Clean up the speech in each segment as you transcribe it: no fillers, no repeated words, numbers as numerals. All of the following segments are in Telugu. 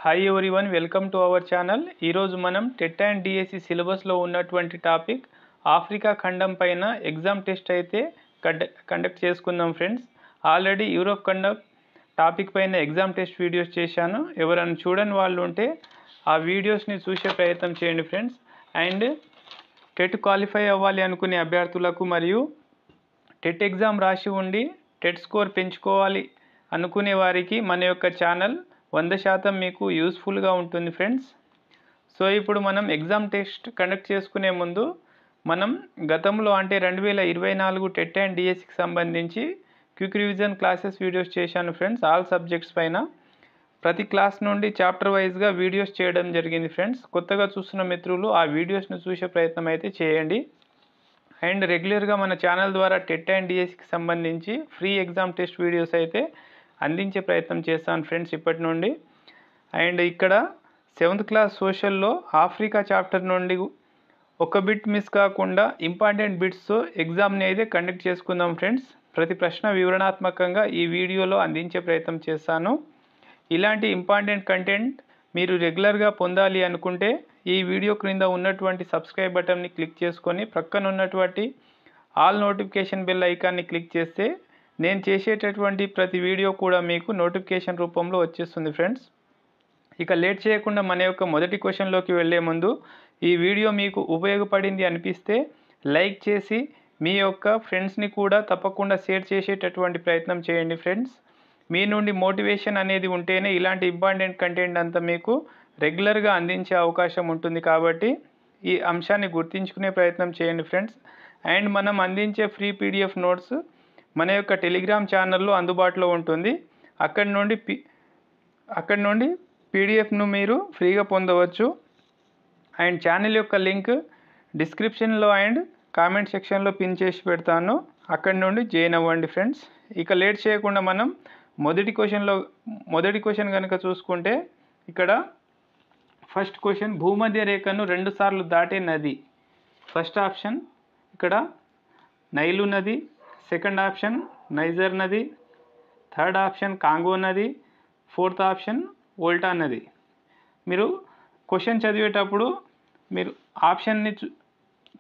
Hi everyone, welcome to our channel. ఈరోజు మనం టెట్ అండ్ డిఎస్సి సిలబస్లో ఉన్నటువంటి టాపిక్ ఆఫ్రికా ఖండం పైన ఎగ్జామ్ టెస్ట్ అయితే కండక్ట్ చేసుకుందాం ఫ్రెండ్స్. ఆల్రెడీ యూరోప్ ఖండం టాపిక్ పైన ఎగ్జామ్ టెస్ట్ వీడియోస్ చేశాను. ఎవరైనా చూడని వాళ్ళు ఉంటే ఆ వీడియోస్ని చూసే ప్రయత్నం చేయండి ఫ్రెండ్స్. అండ్ టెట్ క్వాలిఫై అవ్వాలి అనుకునే అభ్యర్థులకు మరియు టెట్ ఎగ్జామ్ రాసి ఉండి టెట్ స్కోర్ పెంచుకోవాలి అనుకునే వారికి మన యొక్క ఛానల్ 100% మీకు యూస్ఫుల్గా ఉంటుంది ఫ్రెండ్స్. సో ఇప్పుడు మనం ఎగ్జామ్ టెస్ట్ కండక్ట్ చేసుకునే ముందు మనం గతంలో అంటే 2024 టెట్ అండ్ డిఎస్సికి సంబంధించి క్విక్ రివిజన్ క్లాసెస్ వీడియోస్ చేశాను ఫ్రెండ్స్. ఆల్ సబ్జెక్ట్స్ పైన ప్రతి క్లాస్ నుండి చాప్టర్ వైజ్గా వీడియోస్ చేయడం జరిగింది ఫ్రెండ్స్. కొత్తగా చూస్తున్న మిత్రులు ఆ వీడియోస్ను చూసే ప్రయత్నం అయితే చేయండి. అండ్ రెగ్యులర్గా మన ఛానల్ ద్వారా టెట్ అండ్ డిఎస్సికి సంబంధించి ఫ్రీ ఎగ్జామ్ టెస్ట్ వీడియోస్ అయితే అందించే ప్రయత్నం చేస్తాను ఫ్రెండ్స్ ఇప్పటి నుండి. అండ్ ఇక్కడ 7th క్లాస్ సోషల్లో ఆఫ్రికా చాప్టర్ నుండి ఒక బిట్ మిస్ కాకుండా ఇంపార్టెంట్ బిట్స్తో ఎగ్జామ్ని అయితే కండక్ట్ చేసుకుందాం ఫ్రెండ్స్. ప్రతి ప్రశ్న వివరణాత్మకంగా ఈ వీడియోలో అందించే ప్రయత్నం చేస్తాను. ఇలాంటి ఇంపార్టెంట్ కంటెంట్ మీరు రెగ్యులర్గా పొందాలి అనుకుంటే ఈ వీడియో క్రింద ఉన్నటువంటి సబ్స్క్రైబ్ బటన్ని క్లిక్ చేసుకొని ప్రక్కన ఉన్నటువంటి ఆల్ నోటిఫికేషన్ బెల్ ఐకాన్ని క్లిక్ చేస్తే నేను చేసేటటువంటి ప్రతి వీడియో కూడా మీకు నోటిఫికేషన్ రూపంలో వచ్చేస్తుంది ఫ్రెండ్స్. ఇక లేట్ చేయకుండా మన యొక్క మొదటి క్వశ్చన్లోకి వెళ్ళే ముందు ఈ వీడియో మీకు ఉపయోగపడింది అనిపిస్తే లైక్ చేసి మీ యొక్క ఫ్రెండ్స్ని కూడా తప్పకుండా షేర్ చేసేటటువంటి ప్రయత్నం చేయండి ఫ్రెండ్స్. మీ నుండి మోటివేషన్ అనేది ఉంటేనే ఇలాంటి ఇంపార్టెంట్ కంటెంట్ అంతా మీకు రెగ్యులర్గా అందించే అవకాశం ఉంటుంది. కాబట్టి ఈ అంశాన్ని గుర్తుంచుకునే ప్రయత్నం చేయండి ఫ్రెండ్స్. అండ్ మనం అందించే ఫ్రీ పీడిఎఫ్ నోట్స్ మన యొక్క టెలిగ్రామ్ ఛానల్లో అందుబాటులో ఉంటుంది. అక్కడి నుండి పీడిఎఫ్ను మీరు ఫ్రీగా పొందవచ్చు. అండ్ ఛానల్ యొక్క లింక్ డిస్క్రిప్షన్లో అండ్ కామెంట్ సెక్షన్లో పిన్ చేసి పెడతాను. అక్కడి నుండి జాయిన్ అవ్వండి ఫ్రెండ్స్. ఇక లేట్ చేయకుండా మనం మొదటి క్వశ్చన్ కనుక చూసుకుంటే ఇక్కడ ఫస్ట్ క్వశ్చన్, భూమధ్య రేఖను 2 సార్లు దాటే నది. ఫస్ట్ ఆప్షన్ ఇక్కడ నైలు నది, సెకండ్ ఆప్షన్ నైజర్ నది, థర్డ్ ఆప్షన్ కాంగో నది, ఫోర్త్ ఆప్షన్ వోల్టా నది. మీరు క్వశ్చన్ చదివేటప్పుడు మీరు ఆప్షన్ని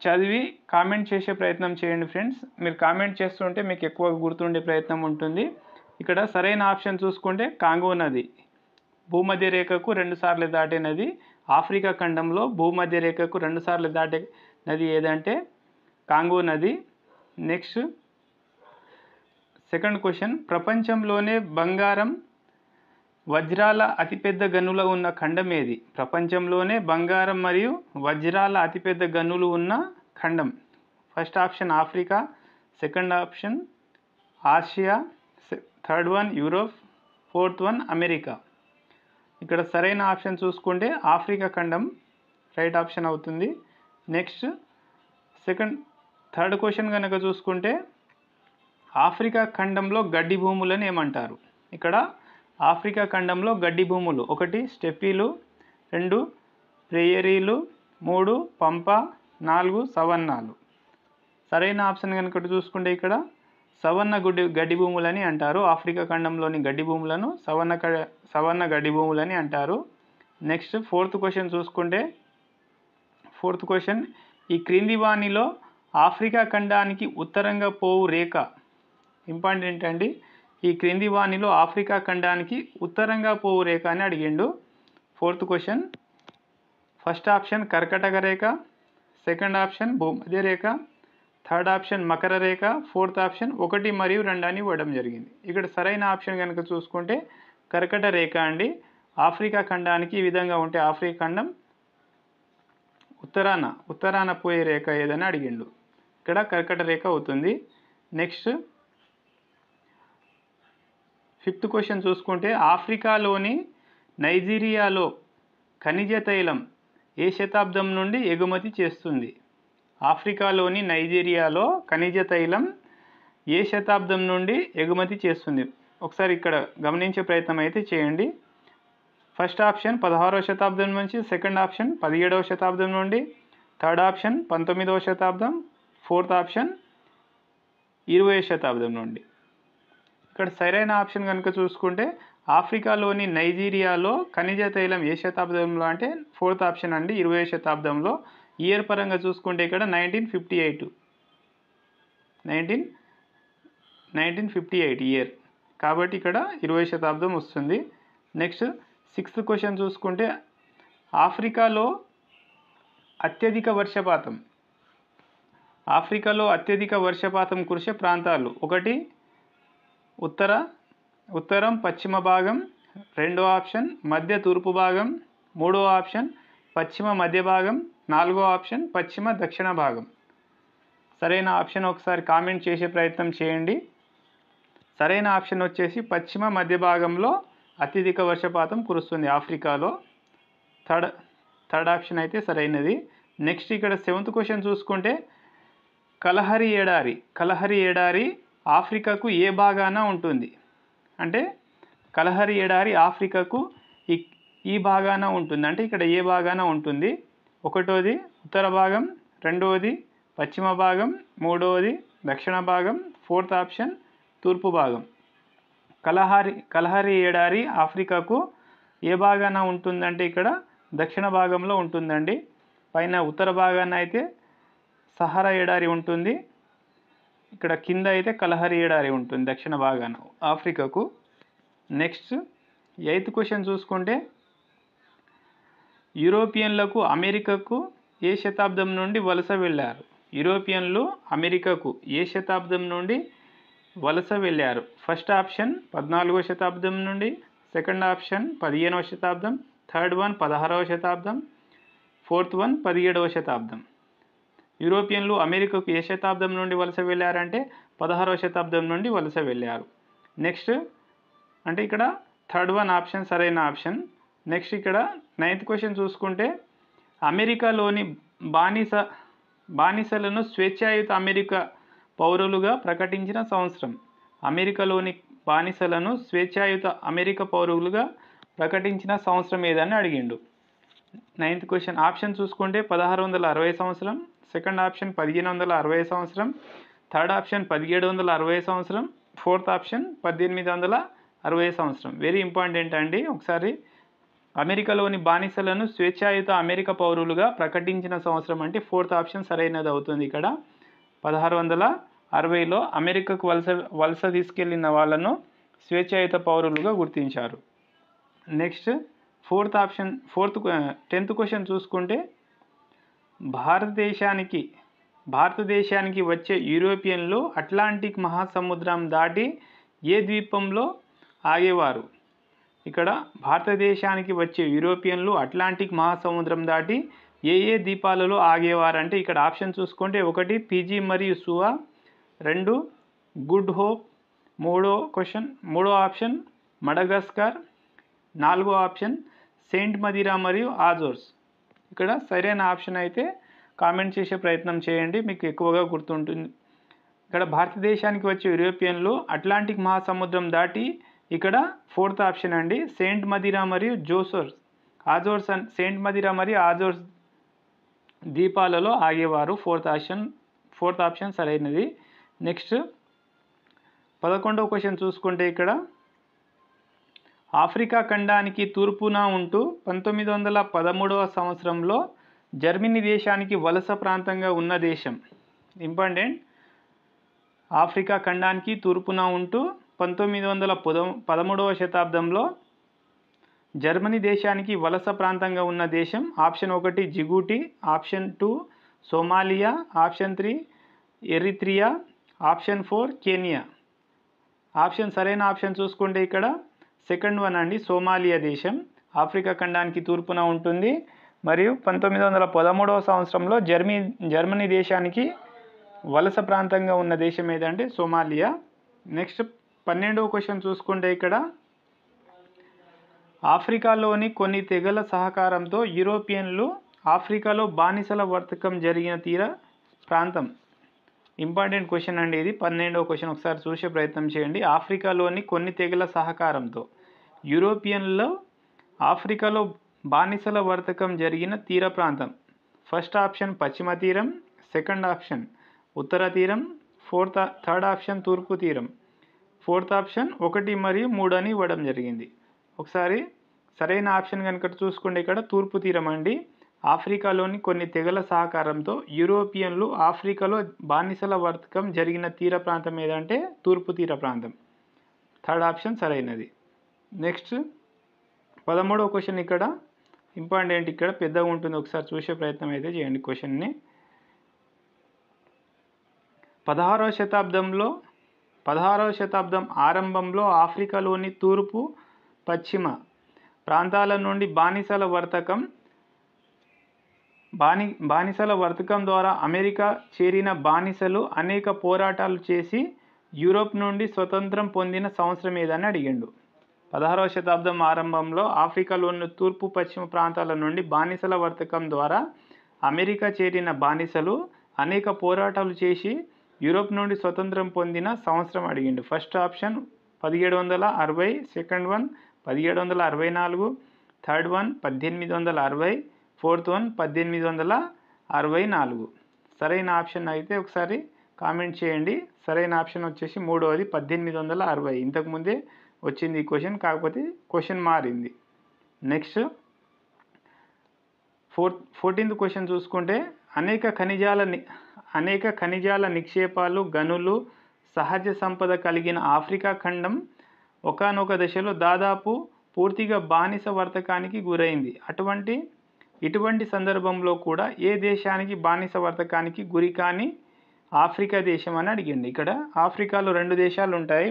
చదివి కామెంట్ చేసే ప్రయత్నం చేయండి ఫ్రెండ్స్. మీరు కామెంట్ చేస్తుంటే మీకు ఎక్కువ గుర్తుండే ప్రయత్నం ఉంటుంది. ఇక్కడ సరైన ఆప్షన్ చూసుకుంటే కాంగో నది. భూమధ్య రేఖకు 2 సార్లు దాటే నది. ఆఫ్రికా ఖండంలో భూమధ్య రేఖకు 2 సార్లు దాటే నది ఏదంటే కాంగో నది. నెక్స్ట్ సెకండ్ క్వశ్చన్, ప్రపంచంలోనే బంగారం వజ్రాల అతిపెద్ద గనులు ఉన్న ఖండం ఏది? ప్రపంచంలోనే బంగారం మరియు వజ్రాల అతిపెద్ద గనులు ఉన్న ఖండం. First option Africa, second option Asia, third one Europe, fourth one America. ఇక్కడ సరైన ఆప్షన్ చూసుకుంటే ఆఫ్రికా ఖండం రైట్ ఆప్షన్ అవుతుంది. నెక్స్ట్ థర్డ్ క్వశ్చన్ కనుక చూసుకుంటే ఆఫ్రికా ఖండంలో గడ్డి భూములను ఏమంటారు? ఇక్కడ ఆఫ్రికా ఖండంలో గడ్డి భూములు 1 స్టెప్పీలు, 2 ప్రేయరీలు, 3 పంప, 4 సవన్నాలు. సరైన ఆప్షన్ కనుక చూసుకుంటే ఇక్కడ సవర్ణ గడ్డి భూములని అంటారు. ఆఫ్రికా ఖండంలోని గడ్డి భూములను సవర్ణ గడ్డి భూములని అంటారు. నెక్స్ట్ ఫోర్త్ క్వశ్చన్ చూసుకుంటే ఈ క్రింది వానిలో ఆఫ్రికా ఖండానికి ఉత్తరంగా పోవు రేఖ. ఇంపార్టెంట్ అండి. ఈ క్రింది వానిలో ఆఫ్రికా ఖండానికి ఉత్తరంగా పోవు రేఖ అని అడిగిండు. ఫోర్త్ క్వశ్చన్, ఫస్ట్ ఆప్షన్ కర్కటక రేఖ, సెకండ్ ఆప్షన్ భూమధ్య రేఖ, థర్డ్ ఆప్షన్ మకర రేఖ, ఫోర్త్ ఆప్షన్ 1 మరియు 2 అని ఇవ్వడం జరిగింది. ఇక్కడ సరైన ఆప్షన్ కనుక చూసుకుంటే కర్కట రేఖ అండి. ఆఫ్రికా ఖండానికి ఈ విధంగా ఉంటే ఆఫ్రికా ఖండం ఉత్తరాన పోయే రేఖ ఏదని అడిగిండు. ఇక్కడ కర్కట రేఖ అవుతుంది. నెక్స్ట్ ఫిఫ్త్ క్వశ్చన్ చూసుకుంటే ఆఫ్రికాలోని నైజీరియాలో ఖనిజ తైలం ఏ శతాబ్దం నుండి ఎగుమతి చేస్తుంది? ఆఫ్రికాలోని నైజీరియాలో ఖనిజ తైలం ఏ శతాబ్దం నుండి ఎగుమతి చేస్తుంది? ఒకసారి ఇక్కడ గమనించే ప్రయత్నం అయితే చేయండి. ఫస్ట్ ఆప్షన్ 16వ శతాబ్దం నుంచి, సెకండ్ ఆప్షన్ 17వ శతాబ్దం నుండి, థర్డ్ ఆప్షన్ 19వ శతాబ్దం, ఫోర్త్ ఆప్షన్ 20వ శతాబ్దం నుండి. ఇక్కడ సరైన ఆప్షన్ కనుక చూసుకుంటే ఆఫ్రికాలోని నైజీరియాలో ఖనిజ తైలం ఏ శతాబ్దంలో అంటే 4th ఆప్షన్ అండి, 20వ శతాబ్దంలో. ఇయర్ పరంగా చూసుకుంటే ఇక్కడ 1958 ఇయర్, కాబట్టి ఇక్కడ 20వ శతాబ్దం వస్తుంది. నెక్స్ట్ 6th క్వశ్చన్ చూసుకుంటే ఆఫ్రికాలో అత్యధిక వర్షపాతం కురిసే ప్రాంతాలు. 1 ఉత్తరం పశ్చిమ భాగం, 2వ ఆప్షన్ మధ్య తూర్పు భాగం, 3వ ఆప్షన్ పశ్చిమ మధ్య భాగం, 4వ ఆప్షన్ పశ్చిమ దక్షిణ భాగం. సరైన ఆప్షన్ ఒకసారి కామెంట్ చేసే ప్రయత్నం చేయండి. సరైన ఆప్షన్ వచ్చేసి పశ్చిమ మధ్య భాగంలో అత్యధిక వర్షపాతం కురుస్తుంది ఆఫ్రికాలో. థర్డ్ ఆప్షన్ అయితే సరైనది. నెక్స్ట్ ఇక్కడ 7th క్వశ్చన్ చూసుకుంటే కలహరి ఎడారి ఆఫ్రికాకు ఏ భాగాన ఉంటుంది అంటే కలహరి ఎడారి ఆఫ్రికాకు ఈ భాగాన ఉంటుంది అంటే ఇక్కడ ఏ భాగాన ఉంటుంది. 1వది ఉత్తర భాగం, 2వది పశ్చిమ భాగం, 3వది దక్షిణ భాగం, 4th ఆప్షన్ తూర్పు భాగం. కలహరి ఎడారి ఆఫ్రికాకు ఏ భాగాన ఉంటుందంటే ఇక్కడ దక్షిణ భాగంలో ఉంటుందండి. పైన ఉత్తర భాగాన అయితే సహారా ఎడారి ఉంటుంది, ఇక్కడ కింద అయితే కలహరి ఎడారి ఉంటుంది దక్షిణ భాగాన ఆఫ్రికాకు. నెక్స్ట్ 8th క్వశ్చన్ చూసుకుంటే యూరోపియన్లకు అమెరికాకు ఏ శతాబ్దం నుండి వలస వెళ్ళారు? యూరోపియన్లు అమెరికాకు ఏ శతాబ్దం నుండి వలస వెళ్ళారు? ఫస్ట్ ఆప్షన్ 14వ శతాబ్దం నుండి, సెకండ్ ఆప్షన్ 15వ శతాబ్దం, థర్డ్ వన్ 16వ శతాబ్దం, 4th వన్ 17వ శతాబ్దం. యూరోపియన్లు అమెరికాకు ఏ శతాబ్దం నుండి వలస వెళ్ళారంటే 16వ శతాబ్దం నుండి వలస వెళ్ళారు. నెక్స్ట్ అంటే ఇక్కడ థర్డ్ వన్ ఆప్షన్ సరైన ఆప్షన్. నెక్స్ట్ ఇక్కడ 9th క్వశ్చన్ చూసుకుంటే అమెరికాలోని బానిసలను స్వేచ్ఛాయుత అమెరికా పౌరులుగా ప్రకటించిన సంవత్సరం. అమెరికాలోని బానిసలను స్వేచ్ఛాయుత అమెరికా పౌరులుగా ప్రకటించిన సంవత్సరం ఏదని అడిగిండు. 9th క్వశ్చన్ ఆప్షన్ చూసుకుంటే 1660 సంవత్సరం, సెకండ్ ఆప్షన్ 1560 సంవత్సరం, థర్డ్ ఆప్షన్ 1760 సంవత్సరం, 4th ఆప్షన్ 1860 సంవత్సరం. వెరీ ఇంపార్టెంట్ అండి. ఒకసారి అమెరికాలోని బానిసలను స్వేచ్ఛాయుత అమెరికా పౌరులుగా ప్రకటించిన సంవత్సరం అంటే 4th ఆప్షన్ సరైనది అవుతుంది. ఇక్కడ 1660లో అమెరికాకు వలస తీసుకెళ్లిన వాళ్ళను స్వేచ్ఛాయుత పౌరులుగా గుర్తించారు. నెక్స్ట్ 10th క్వశ్చన్ చూసుకుంటే భారతదేశానికి వచ్చే యూరోపియన్లు అట్లాంటిక్ మహాసముద్రం దాటి ఏ ద్వీపంలో ఆగేవారు? ఇక్కడ భారతదేశానికి వచ్చే యూరోపియన్లు అట్లాంటిక్ మహాసముద్రం దాటి ఏ ద్వీపాలలో ఆగేవారంటే ఇక్కడ ఆప్షన్ చూసుకుంటే 1 ఫిజీ మరియు సువా, 2 గుడ్ హోప్, 3వ ఆప్షన్ మడగాస్కర్, 4వ ఆప్షన్ సెయింట్ మదిరా మరియు ఆజోర్స్. ఇక్కడ సరైన ఆప్షన్ అయితే కామెంట్ చేసే ప్రయత్నం చేయండి, మీకు ఎక్కువగా గుర్తుంటుంది. ఇక్కడ భారతదేశానికి వచ్చే యూరోపియన్లు అట్లాంటిక్ మహాసముద్రం దాటి ఇక్కడ 4th ఆప్షన్ అండి సెయింట్ మదిరా మరియు ఆజోర్స్ సెయింట్ మదిరా మరియు ఆజోర్స్ ద్వీపాలలో ఆగేవారు. 4th ఆప్షన్ సరైనది. నెక్స్ట్ 11వ క్వశ్చన్ చూసుకుంటే ఇక్కడ ఆఫ్రికా ఖండానికి తూర్పున ఉంటూ 1913వ సంవత్సరంలో జర్మనీ దేశానికి వలస ప్రాంతంగా ఉన్న దేశం. ఇంపార్టెంట్. ఆఫ్రికా ఖండానికి తూర్పున ఉంటూ 1913వ శతాబ్దంలో జర్మనీ దేశానికి వలస ప్రాంతంగా ఉన్న దేశం. Option 1 Djibouti, option 2 Somalia, option 3 Eritrea, option 4 Kenya. సరైన ఆప్షన్ చూసుకుంటే ఇక్కడ సెకండ్ వన్ అండి, సోమాలియా దేశం ఆఫ్రికా ఖండానికి తూర్పున ఉంటుంది మరియు 1913వ సంవత్సరంలో జర్మనీ దేశానికి వలస ప్రాంతంగా ఉన్న దేశం ఏదంటే సోమాలియా. నెక్స్ట్ 12వ క్వశ్చన్ చూసుకుంటే ఇక్కడ ఆఫ్రికాలోని కొన్ని తెగల సహకారంతో యూరోపియన్లు ఆఫ్రికాలో బానిసల వర్తకం జరిగిన తీర ప్రాంతం. ఇంపార్టెంట్ క్వశ్చన్ అండి ఇది. 12వ క్వశ్చన్ ఒకసారి చూసే ప్రయత్నం చేయండి. ఆఫ్రికాలోని కొన్ని తెగల సహకారంతో యూరోపియన్లు ఆఫ్రికాలో బానిసల వర్తకం జరిగిన తీర ప్రాంతం. ఫస్ట్ ఆప్షన్ పశ్చిమ తీరం, సెకండ్ ఆప్షన్ ఉత్తర తీరం, థర్డ్ ఆప్షన్ తూర్పు తీరం, 4th ఆప్షన్ 1 మరియు 3 అని ఇవ్వడం జరిగింది. ఒకసారి సరైన ఆప్షన్ కనుక చూసుకుంటే ఇక్కడ తూర్పు తీరం అండి. ఆఫ్రికాలోని కొన్ని తెగల సహకారంతో యూరోపియన్లు ఆఫ్రికాలో బానిసల వర్తకం జరిగిన తీర ప్రాంతం ఏదంటే తూర్పు తీర ప్రాంతం. థర్డ్ ఆప్షన్ సరైనది. నెక్స్ట్ 13వ క్వశ్చన్ ఇక్కడ ఇంపార్టెంట్, ఇక్కడ పెద్దగా ఉంటుంది, ఒకసారి చూసే ప్రయత్నం అయితే చేయండి క్వశ్చన్ని. 16వ శతాబ్దం ఆరంభంలో ఆఫ్రికాలోని తూర్పు పశ్చిమ ప్రాంతాల నుండి బానిసల వర్తకం ద్వారా అమెరికా చేరిన బానిసలు అనేక పోరాటాలు చేసి యూరోప్ నుండి స్వతంత్రం పొందిన సంవత్సరం ఏదని అడిగిండు. 16వ శతాబ్దం ఆరంభంలో ఆఫ్రికాలోని తూర్పు పశ్చిమ ప్రాంతాల నుండి బానిసల వర్తకం ద్వారా అమెరికా చేరిన బానిసలు అనేక పోరాటాలు చేసి యూరోప్ నుండి స్వతంత్రం పొందిన సంవత్సరం అడిగిండు. First option 1760, second one 1764, third one 1860, fourth one 1864. సరైన ఆప్షన్ అయితే ఒకసారి కామెంట్ చేయండి. సరైన ఆప్షన్ వచ్చేసి మూడవది 1860. ఇంతకుముందే వచ్చింది ఈ క్వశ్చన్, కాకపోతే క్వశ్చన్ మారింది. నెక్స్ట్ 14th క్వశ్చన్ చూసుకుంటే అనేక ఖనిజాల నిక్షేపాలు, గనులు, సహజ సంపద కలిగిన ఆఫ్రికా ఖండం ఒకానొక దశలో దాదాపు పూర్తిగా బానిస వర్తకానికి గురైంది. ఇటువంటి సందర్భంలో కూడా ఏ దేశానికి బానిస వర్తకానికి గురి కాని ఆఫ్రికా దేశం అని అడిగింది. ఇక్కడ ఆఫ్రికాలో 2 దేశాలు ఉంటాయి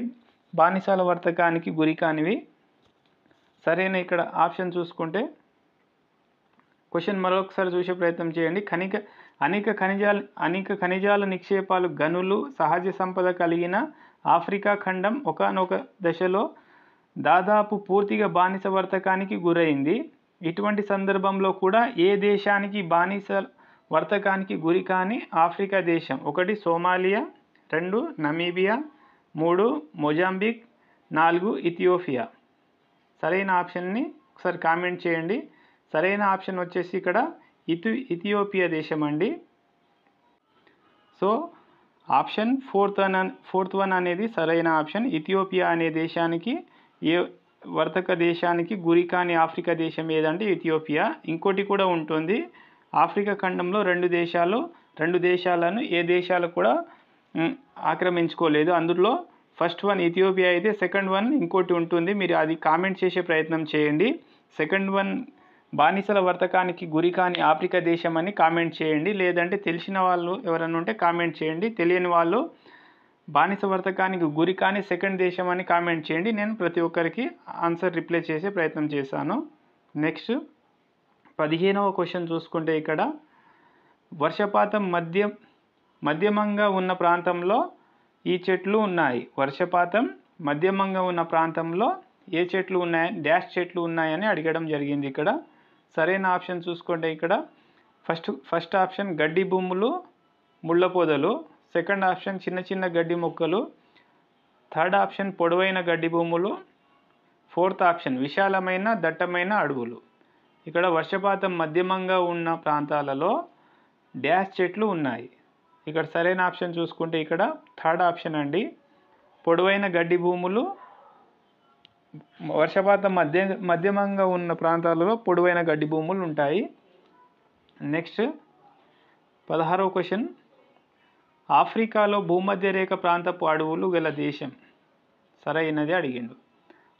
బానిసల వర్తకానికి గురి కానివి. సరైన ఇక్కడ ఆప్షన్ చూసుకుంటే క్వశ్చన్ మరొకసారి చూసే ప్రయత్నం చేయండి. అనేక ఖనిజాల నిక్షేపాలు, గనులు, సహజ సంపద కలిగిన ఆఫ్రికా ఖండం ఒకానొక దశలో దాదాపు పూర్తిగా బానిస వర్తకానికి గురైంది. ఇటువంటి సందర్భంలో కూడా ఏ దేశానికి బానిస వర్తకానికి గురి కాని ఆఫ్రికా దేశం? 1 సోమాలియా, 2 నమీబియా, 3 మొజాంబిక్, 4 ఇథియోపియా. సరైన ఆప్షన్ని ఒకసారి కామెంట్ చేయండి. సరైన ఆప్షన్ వచ్చేసి ఇక్కడ ఇథియోపియా దేశం అండి. సో ఆప్షన్ ఫోర్త్ వన్ అనేది సరైన ఆప్షన్. ఇథియోపియా అనే దేశానికి, ఏ వర్తక దేశానికి గురి కాని ఆఫ్రికా దేశం ఏదంటే ఇథియోపియా. ఇంకోటి కూడా ఉంటుంది, ఆఫ్రికా ఖండంలో 2 దేశాలను ఏ దేశాలు కూడా ఆక్రమించుకోలేదు. అందులో ఫస్ట్ వన్ ఇథియోపియా అయితే సెకండ్ వన్ ఇంకోటి ఉంటుంది, మీరు అది కామెంట్ చేసే ప్రయత్నం చేయండి. సెకండ్ వన్ బానిసల వర్తకానికి గురి కాని ఆఫ్రికా దేశం అని కామెంట్ చేయండి. లేదంటే తెలిసిన వాళ్ళు ఎవరైనా ఉంటే కామెంట్ చేయండి. తెలియని వాళ్ళు బానిస వర్తకానికి గురి కాని సెకండ్ దేశం అని కామెంట్ చేయండి. నేను ప్రతి ఒక్కరికి ఆన్సర్ రిప్లై చేసే ప్రయత్నం చేశాను. నెక్స్ట్ 15వ క్వశ్చన్ చూసుకుంటే ఇక్కడ వర్షపాతం మధ్యమంగా ఉన్న ప్రాంతంలో ఈ చెట్లు ఉన్నాయి. వర్షపాతం మధ్యమంగా ఉన్న ప్రాంతంలో ఏ చెట్లు ఉన్నాయి, డాష్ చెట్లు ఉన్నాయని అడగడం జరిగింది. ఇక్కడ సరైన ఆప్షన్ చూసుకుంటే ఇక్కడ ఫస్ట్ ఆప్షన్ గడ్డి భూములు, ముళ్ళ పొదలు, సెకండ్ ఆప్షన్ చిన్న గడ్డి మొక్కలు, థర్డ్ ఆప్షన్ పొడవైన గడ్డి భూములు, ఫోర్త్ ఆప్షన్ విశాలమైన దట్టమైన అడవులు. ఇక్కడ వర్షపాతం మధ్యమంగా ఉన్న ప్రాంతాలలో డాష్ చెట్లు ఉన్నాయి. ఇక్కడ సరైన ఆప్షన్ చూసుకుంటే ఇక్కడ థర్డ్ ఆప్షన్ అండి, పొడవైన గడ్డి భూములు. వర్షపాతం మధ్యమంగా ఉన్న ప్రాంతాలలో పొడవైన గడ్డి భూములు ఉంటాయి. నెక్స్ట్ 16వ క్వశ్చన్, ఆఫ్రికాలో భూమధ్య రేఖ ప్రాంతపు అడవులు గల దేశం సరైనది అడిగిండు.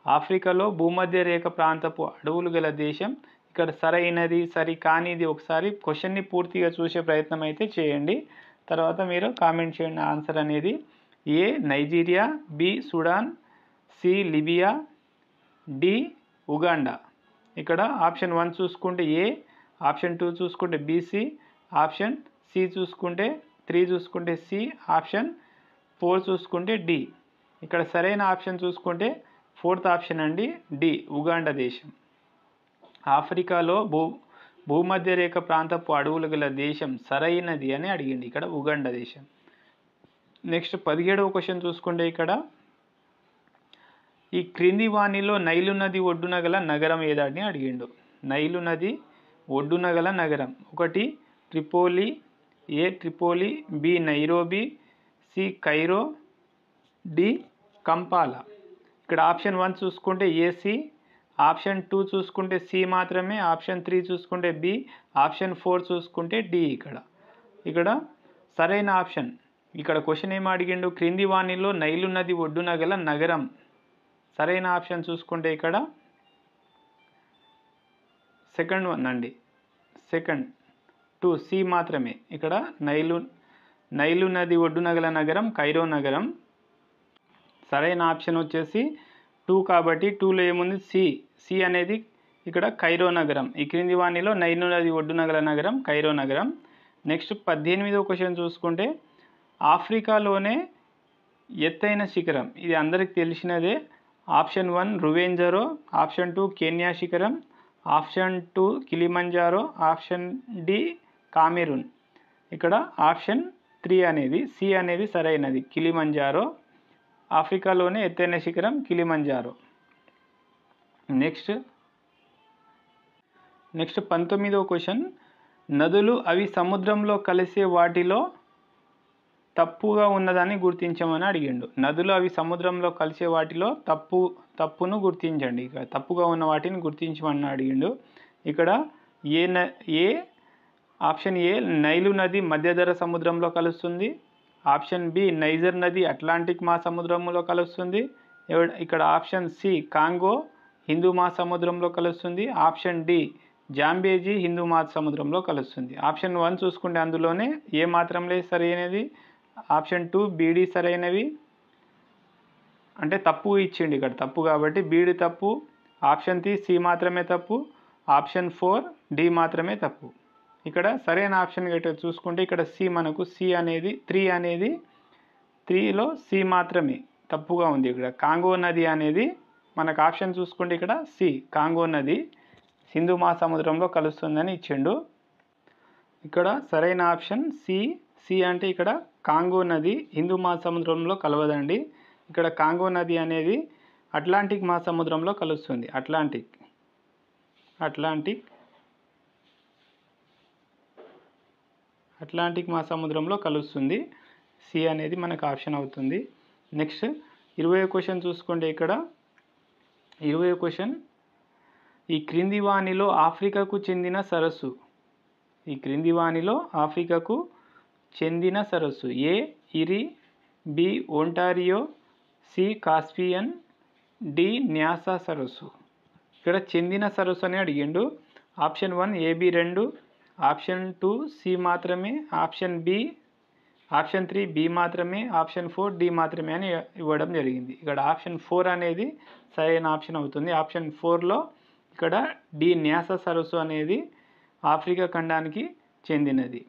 ఆఫ్రికాలో భూమధ్య రేఖ ప్రాంతపు అడవులు గల దేశం. ఇక్కడ సరైనది సరి కానిది ఒకసారి క్వశ్చన్ని పూర్తిగా చూసే ప్రయత్నం అయితే చేయండి. తర్వాత మీరు కామెంట్ చేయండి ఆన్సర్ అనేది. A Nigeria, B Sudan, C Libya, D Uganda. ఇక్కడ ఆప్షన్ 1 చూసుకుంటే ఏ, ఆప్షన్ 2 చూసుకుంటే బీసీ, ఆప్షన్ సి చూసుకుంటే 3 చూసుకుంటే సి, ఆప్షన్ 4 చూసుకుంటే డి. ఇక్కడ సరైన ఆప్షన్ చూసుకుంటే ఫోర్త్ ఆప్షన్ అండి, డి ఉగాండా దేశం. ఆఫ్రికాలో భూమధ్య రేఖ ప్రాంతపు అడవులు గల దేశం సరైనది అని అడిగింది ఇక్కడ ఉగాండా దేశం. నెక్స్ట్ 17వ క్వశ్చన్ చూసుకుంటే ఇక్కడ ఈ క్రింది వాణిలో నైలు నది ఒడ్డున గల నగరం ఏదని అడిగిండు. నైలు నది ఒడ్డున గల నగరం 1 Tripoli, A Tripoli, B Nairobi, C Cairo, D Kampala. ఇక్కడ ఆప్షన్ 1 చూసుకుంటే ఏసీ, ఆప్షన్ 2 చూసుకుంటే సి మాత్రమే, ఆప్షన్ 3 చూసుకుంటే బి, ఆప్షన్ 4 చూసుకుంటే డి. ఇక్కడ సరైన ఆప్షన్, ఇక్కడ క్వశ్చన్ ఏం అడిగిండు, క్రింది వాణిలో నైలు నది ఒడ్డున గల నగరం. సరైన ఆప్షన్ చూసుకుంటే ఇక్కడ సెకండ్ వన్ అండి, సెకండ్ 2 సి మాత్రమే. ఇక్కడ నైలు నది ఒడ్డున గల నగరం కైరో నగరం. సరైన ఆప్షన్ వచ్చేసి 2 కాబట్టి 2లో ఏముంది, సి అనేది ఇక్కడ కైరో నగరం. ఈ క్రింది వాణిలో నైలు నది ఒడ్డున గల నగరం కైరో నగరం. నెక్స్ట్ 18వ క్వశ్చన్ చూసుకుంటే ఆఫ్రికాలోనే ఎత్తైన శిఖరం, ఇది అందరికి తెలిసినదే. ఆప్షన్ 1 రువెంజరో, ఆప్షన్ 2 కెన్యా శిఖరం, option 2 Kilimanjaro, option D Cameroon. ఇక్కడ ఆప్షన్ 3 అనేది సి అనేది సరైనది, కిలిమంజారో. ఆఫ్రికాలోనే ఎత్తైన శిఖరం కిలిమంజారో. నెక్స్ట్ 19వ క్వశ్చన్, నదులు అవి సముద్రంలో కలిసే వాటిలో తప్పుగా ఉన్నదాన్ని గుర్తించమని అడిగిండు. నదులు అవి సముద్రంలో కలిసే వాటిలో తప్పును గుర్తించండి. ఇక తప్పుగా ఉన్న వాటిని గుర్తించమని అడిగిండు. ఇక్కడ ఆప్షన్ ఏ నైలు నది మధ్యధర సముద్రంలో కలుస్తుంది. ఆప్షన్ బి నైజర్ నది అట్లాంటిక్ మహాసముద్రంలో కలుస్తుంది. ఇక్కడ ఆప్షన్ సి కాంగో హిందూ మహాసముద్రంలో కలుస్తుంది. ఆప్షన్ డి జాంబేజీ హిందూ మహాసముద్రంలో కలుస్తుంది. ఆప్షన్ 1 చూసుకుంటే అందులోనే ఏ మాత్రంలో సరైనది, ఆప్షన్ 2 బీడి సరైనవి, అంటే తప్పు ఇచ్చిండు ఇక్కడ, తప్పు కాబట్టి బీడి తప్పు. ఆప్షన్ 3 సి మాత్రమే తప్పు, ఆప్షన్ 4 డి మాత్రమే తప్పు. ఇక్కడ సరైన ఆప్షన్ గట్టిగా చూసుకుంటే ఇక్కడ సి, మనకు సి అనేది 3 అనేది 3లో సి మాత్రమే తప్పుగా ఉంది. ఇక్కడ కాంగో నది అనేది మనకు ఆప్షన్ చూసుకుంటే ఇక్కడ సి కాంగో నది హిందూ మహాసముద్రంలో కలుస్తుందని ఇచ్చిండు. ఇక్కడ సరైన ఆప్షన్ సి అంటే ఇక్కడ కాంగో నది హిందూ మహాసముద్రంలో కలవదండి. ఇక్కడ కాంగో నది అనేది అట్లాంటిక్ మహాసముద్రంలో కలుస్తుంది. అట్లాంటిక్ మహాసముద్రంలో కలుస్తుంది. సి అనేది మనకు ఆప్షన్ అవుతుంది. నెక్స్ట్ 20వ క్వశ్చన్ చూసుకుంటే ఇక్కడ 20వ క్వశ్చన్, ఈ క్రింది వాణిలో ఆఫ్రికాకు చెందిన సరస్సు. ఈ క్రింది వాణిలో ఆఫ్రికాకు చెందిన సరస్సు. A Erie, B Ontario, C Caspian, D Nyasa సరస్సు. ఇక్కడ చెందిన సరస్సు అని అడిగిండు. ఆప్షన్ 1 ఏబి 2, ఆప్షన్ 2 సి మాత్రమే, ఆప్షన్ 3 బి మాత్రమే, ఆప్షన్ 4 డి మాత్రమే అని ఇవ్వడం జరిగింది. ఇక్కడ ఆప్షన్ 4 అనేది సరైన ఆప్షన్ అవుతుంది. ఆప్షన్ 4లో ఇక్కడ డి న్యాసా సరస్సు అనేది ఆఫ్రికా ఖండానికి చెందినది.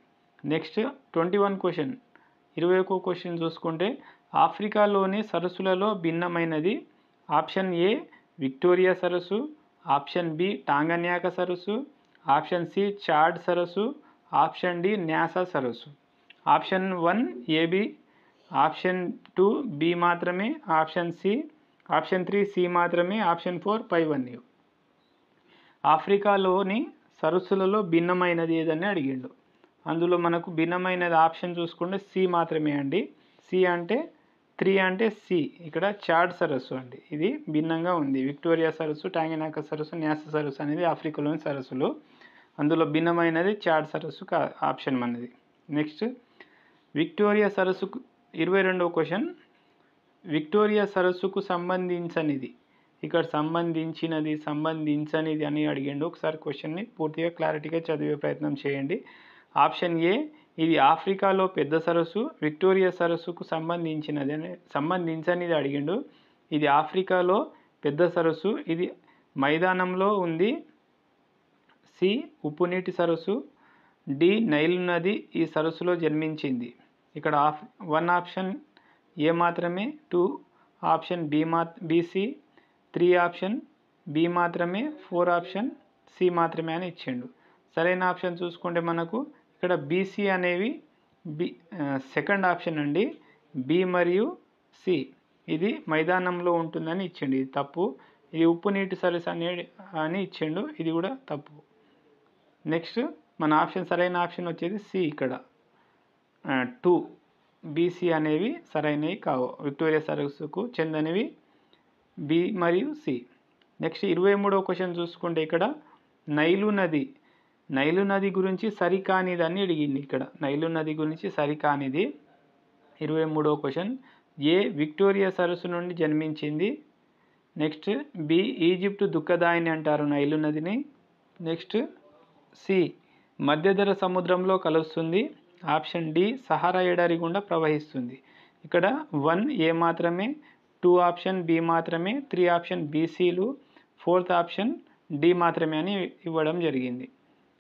నెక్స్ట్ 21 క్వశ్చన్, 21వ క్వశ్చన్ చూసుకుంటే ఆఫ్రికాలోని సరస్సులలో భిన్నమైనది. ఆప్షన్ ఏ విక్టోరియా సరస్సు, ఆప్షన్ బి టాంగన్యాకా సరస్సు, ఆప్షన్ సి చాడ్ సరస్సు, ఆప్షన్ డి న్యాసా సరస్సు. ఆప్షన్ 1 ఏబి, ఆప్షన్ 2 బి మాత్రమే, ఆప్షన్ 3 సి మాత్రమే, ఆప్షన్ 4 పైవన్నీ. ఆఫ్రికాలోని సరస్సులలో భిన్నమైనది ఏదని అడిగిండు. అందులో మనకు భిన్నమైనది ఆప్షన్ చూసుకుంటే సి మాత్రమే అండి. సి అంటే 3 అంటే సి, ఇక్కడ చాడ్ సరస్సు అండి, ఇది భిన్నంగా ఉంది. విక్టోరియా సరస్సు, టాంగన్యాకా సరస్సు, న్యాసా సరస్సు అనేది ఆఫ్రికాలోని సరస్సులు. అందులో భిన్నమైనది చాడ్ సరస్సు ఆప్షన్ మనది. నెక్స్ట్ విక్టోరియా సరస్సుకు 22వ క్వశ్చన్, విక్టోరియా సరస్సుకు సంబంధించనిది. ఇక్కడ సంబంధించనిది అని అడిగిండు. ఒకసారి క్వశ్చన్ని పూర్తిగా క్లారిటీగా చదివే ప్రయత్నం చేయండి. ఆప్షన్ ఏ ఇది ఆఫ్రికాలో పెద్ద సరస్సు, విక్టోరియా సరస్సుకు సంబంధించనిది అడిగిండు. ఇది ఆఫ్రికాలో పెద్ద సరస్సు, ఇది మైదానంలో ఉంది. సి ఉప్పునీటి సరస్సు, డి నైలు నది ఈ సరస్సులో జన్మించింది. ఇక్కడ 1 ఆప్షన్ ఏ మాత్రమే, 2 ఆప్షన్ బీసీ, 3 ఆప్షన్ బి మాత్రమే, 4 ఆప్షన్ సి మాత్రమే అని ఇచ్చిండు. సరైన ఆప్షన్ చూసుకుంటే మనకు ఇక్కడ బీసీ అనేవి సెకండ్ ఆప్షన్ అండి. బి మరియు సి ఇది మైదానంలో ఉంటుందని ఇచ్చిండు, ఇది తప్పు. ఇది ఉప్పు నీటి సరస్సు అని ఇచ్చిండు, ఇది కూడా తప్పు. నెక్స్ట్ మన ఆప్షన్ సరైన ఆప్షన్ వచ్చేది సి. ఇక్కడ 2 బీసీ అనేవి సరైనవి కావు, విక్టోరియా సరస్సుకు చెందినవి బి మరియు సి. నెక్స్ట్ 23వ క్వశ్చన్ చూసుకుంటే ఇక్కడ నైలు నది గురించి సరికానిదని అడిగింది. ఇక్కడ నైలు నది గురించి సరికానిది 23వ క్వశ్చన్. ఏ విక్టోరియా సరస్సు నుండి జన్మించింది. నెక్స్ట్ బి ఈజిప్ట్ దుఃఖదాయిని అంటారు నైలు నదిని. నెక్స్ట్ సి మధ్యధర సముద్రంలో కలుస్తుంది. ఆప్షన్ డి సహారా ఎడారి గుండా ప్రవహిస్తుంది. ఇక్కడ 1 ఏ మాత్రమే, 2 ఆప్షన్ బి మాత్రమే, 3 ఆప్షన్ బీసీలు, 4th ఆప్షన్ డి మాత్రమే అని ఇవ్వడం జరిగింది.